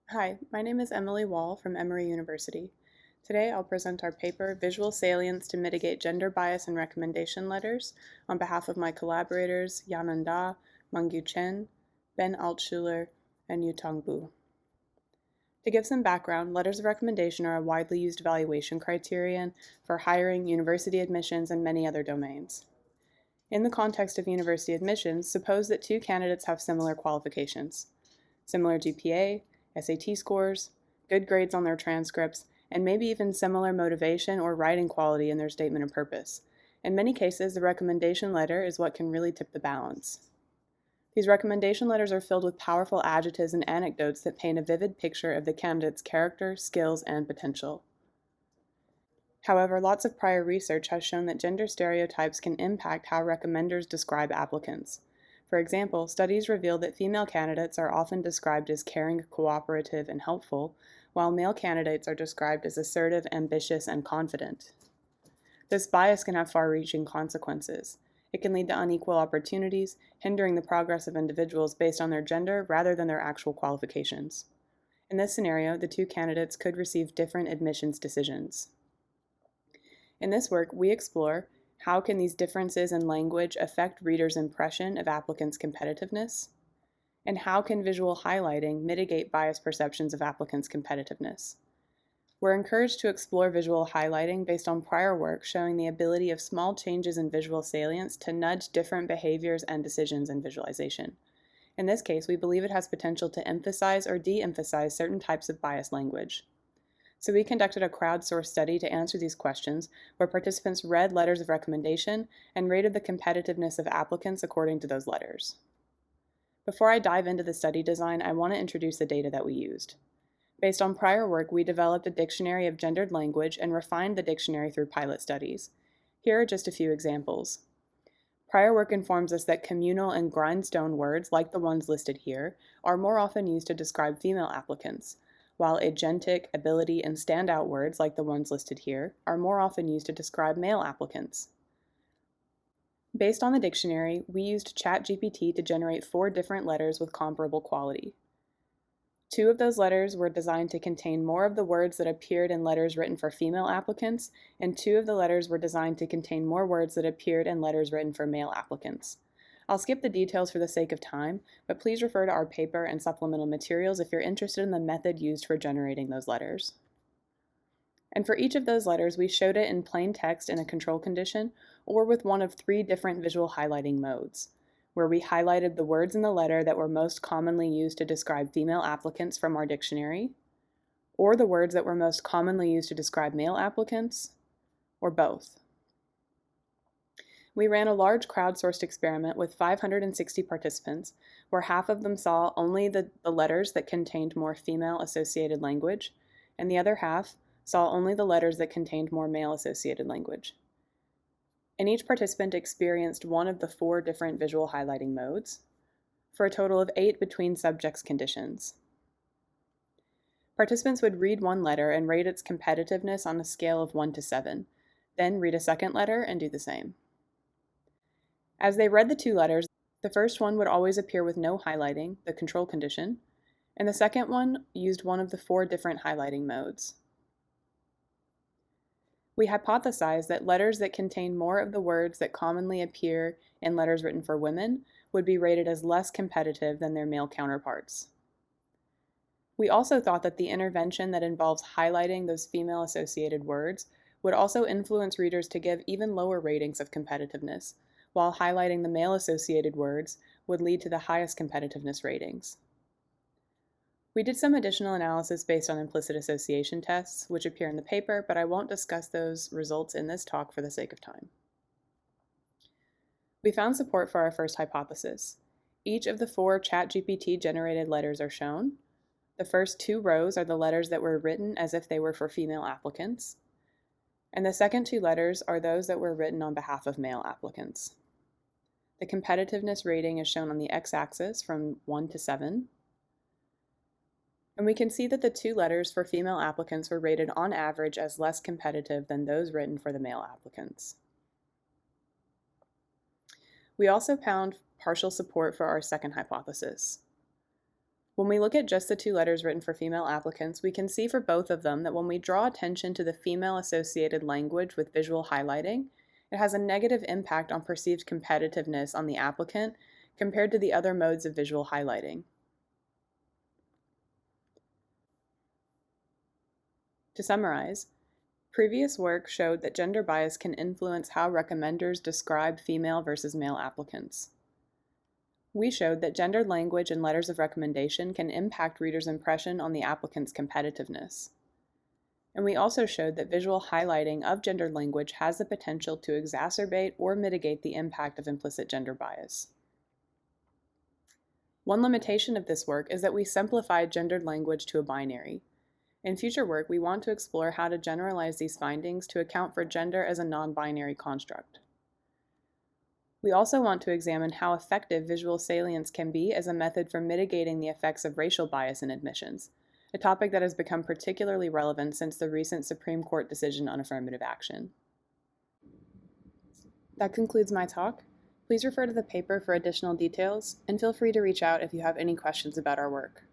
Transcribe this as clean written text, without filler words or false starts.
Hi, my name is Emily Wall from Emory University. Today I'll present our paper, Visual Salience to Mitigate Gender Bias in Recommendation Letters, on behalf of my collaborators Yanan Da, Mungyu Chen, Ben Altschuler, and Yutong Bu. To give some background, letters of recommendation are a widely used evaluation criterion for hiring, university admissions, and many other domains. In the context of university admissions, suppose that two candidates have similar qualifications: similar GPA, SAT scores, good grades on their transcripts, and maybe even similar motivation or writing quality in their statement of purpose. In many cases, the recommendation letter is what can really tip the balance. These recommendation letters are filled with powerful adjectives and anecdotes that paint a vivid picture of the candidate's character, skills, and potential. However, lots of prior research has shown that gender stereotypes can impact how recommenders describe applicants. For example, studies reveal that female candidates are often described as caring, cooperative, and helpful, while male candidates are described as assertive, ambitious, and confident. This bias can have far-reaching consequences. It can lead to unequal opportunities, hindering the progress of individuals based on their gender rather than their actual qualifications. In this scenario, the two candidates could receive different admissions decisions. In this work, we explore how can these differences in language affect readers' impression of applicants' competitiveness, and how can visual highlighting mitigate biased perceptions of applicants' competitiveness. We're encouraged to explore visual highlighting based on prior work showing the ability of small changes in visual salience to nudge different behaviors and decisions in visualization. In this case, we believe it has potential to emphasize or de-emphasize certain types of biased language. So we conducted a crowdsourced study to answer these questions, where participants read letters of recommendation and rated the competitiveness of applicants according to those letters. Before I dive into the study design, I want to introduce the data that we used. Based on prior work, we developed a dictionary of gendered language and refined the dictionary through pilot studies. Here are just a few examples. Prior work informs us that communal and grindstone words, like the ones listed here, are more often used to describe female applicants, while agentic, ability, and standout words, like the ones listed here, are more often used to describe male applicants. Based on the dictionary, we used ChatGPT to generate 4 different letters with comparable quality. 2 of those letters were designed to contain more of the words that appeared in letters written for female applicants, and 2 of the letters were designed to contain more words that appeared in letters written for male applicants. I'll skip the details for the sake of time, but please refer to our paper and supplemental materials if you're interested in the method used for generating those letters. And for each of those letters, we showed it in plain text in a control condition, or with one of 3 different visual highlighting modes, where we highlighted the words in the letter that were most commonly used to describe female applicants from our dictionary, or the words that were most commonly used to describe male applicants, or both. We ran a large crowdsourced experiment with 560 participants, where half of them saw only the letters that contained more female-associated language, and the other half saw only the letters that contained more male-associated language. And each participant experienced one of the 4 different visual highlighting modes, for a total of 8 between subjects conditions. Participants would read one letter and rate its competitiveness on a scale of 1 to 7, then read a second letter and do the same. As they read the 2 letters, the first one would always appear with no highlighting, the control condition, and the second one used one of the 4 different highlighting modes. We hypothesized that letters that contain more of the words that commonly appear in letters written for women would be rated as less competitive than their male counterparts. We also thought that the intervention that involves highlighting those female-associated words would also influence readers to give even lower ratings of competitiveness, while highlighting the male-associated words would lead to the highest competitiveness ratings. We did some additional analysis based on implicit association tests, which appear in the paper, but I won't discuss those results in this talk for the sake of time. We found support for our first hypothesis. Each of the 4 ChatGPT-generated letters are shown. The first 2 rows are the letters that were written as if they were for female applicants, and the second 2 letters are those that were written on behalf of male applicants. The competitiveness rating is shown on the x-axis from 1 to 7. And we can see that the 2 letters for female applicants were rated on average as less competitive than those written for the male applicants. We also found partial support for our second hypothesis. When we look at just the two letters written for female applicants, we can see for both of them that when we draw attention to the female-associated language with visual highlighting, it has a negative impact on perceived competitiveness on the applicant compared to the other modes of visual highlighting. To summarize, previous work showed that gender bias can influence how recommenders describe female versus male applicants. We showed that gendered language in letters of recommendation can impact readers' impression on the applicant's competitiveness. And we also showed that visual highlighting of gendered language has the potential to exacerbate or mitigate the impact of implicit gender bias. One limitation of this work is that we simplified gendered language to a binary. In future work, we want to explore how to generalize these findings to account for gender as a non-binary construct. We also want to examine how effective visual salience can be as a method for mitigating the effects of racial bias in admissions, a topic that has become particularly relevant since the recent Supreme Court decision on affirmative action. That concludes my talk. Please refer to the paper for additional details, and feel free to reach out if you have any questions about our work.